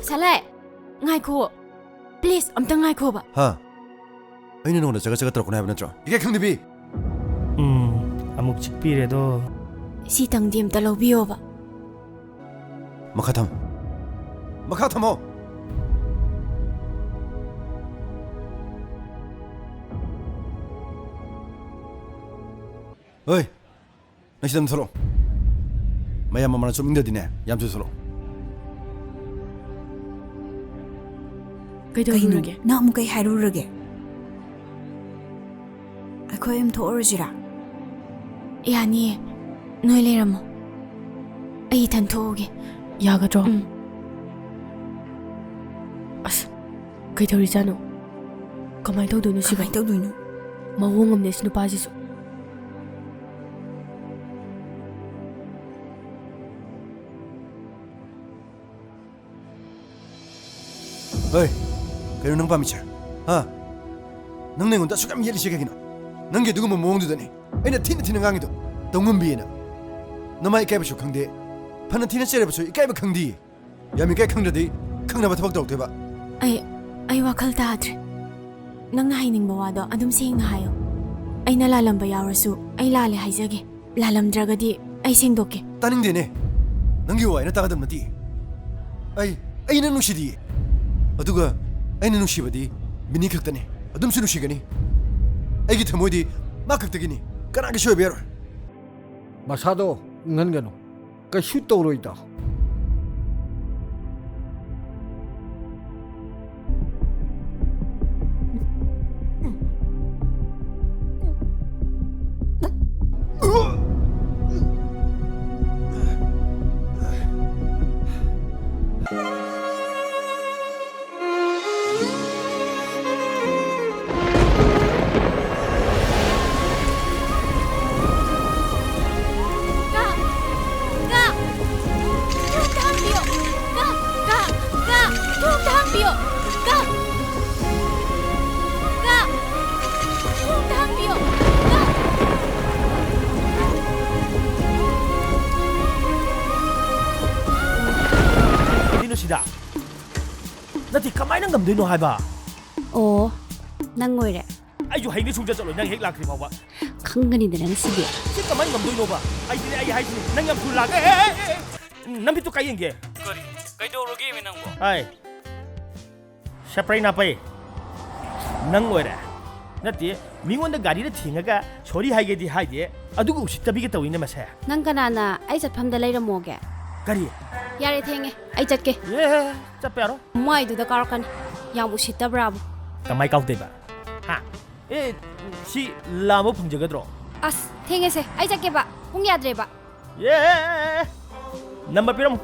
살래 ngaiko please amta ngaiko ba ha aina no jaga jaga tar ko na natro ige khang dibi amuk chikpire do si tang dim ta lobiyo ba makha thamo oi nasidam tholo maya mama chum ingda dine yam chu tholo kaidoinage na mu kai hairurage akhoi am thorjira yani noi leramo ai tan thoge 야가죠. 아스, 그이터리잖아. 가만히 둬두는 시간. kai tawduino 마홍 없네 신우 빠지소. oi kayo nang pamicha ha nang nengon da sukam yeli shigagina nang ge dugum mo ngdu dani aina tin ngangido dongum biena namai kai bashu khangde 파는 티는 째려버서 이까이바 강디 야미 까이 강자디 강나바 타박도 없대봐 ai wakal tadre nang nahining bawado adum sing na hayo ai nalalamba yawrasu ai lale haijage lalamdragadi ai sengdoke 따닝되네 ನಂಗೆ 와이나 따가담 나디 아이나 누시디 어두가 아이나 누시바디 미니 극다네 어둠수 누시가니 아이기 թ모디 마극다기니 까나게 쇼베로 마사도 응한가노 그슈 떠오르이다 시다. 나티 가만히 남도이노 하이바. 오, 난 거이래. 아이주 하이니 중자 절로 냥 핵락리 봐봐. 강근이들 안 쓰게. 시 가만히 남도이노 봐. 아이들이 아이 하이니 낭ям 술락. 남피도 까이는 게. 거리. 가이도로 게임에 나온 거. 아이. 샤프라이나 빠이. 낭 거이래. 나티 미원의 가리를 팅하가 소리 하이게디 하이디. 아두고 우시다비겠다 위네 마세. 난 가나나 아이자 밤다 레이러 뭐게. 가리. 야래 탱해. 아이 잣게. 예. 짜빼로. 뭐이두다 까르간. 양 우시다 브라보. 가만히 까우대봐. 하. 에, 시 라모 풍저거들어. 아스, 탱해세. 아이 잣게 봐. 공기 아들해 봐. 예. 넘버 피럼.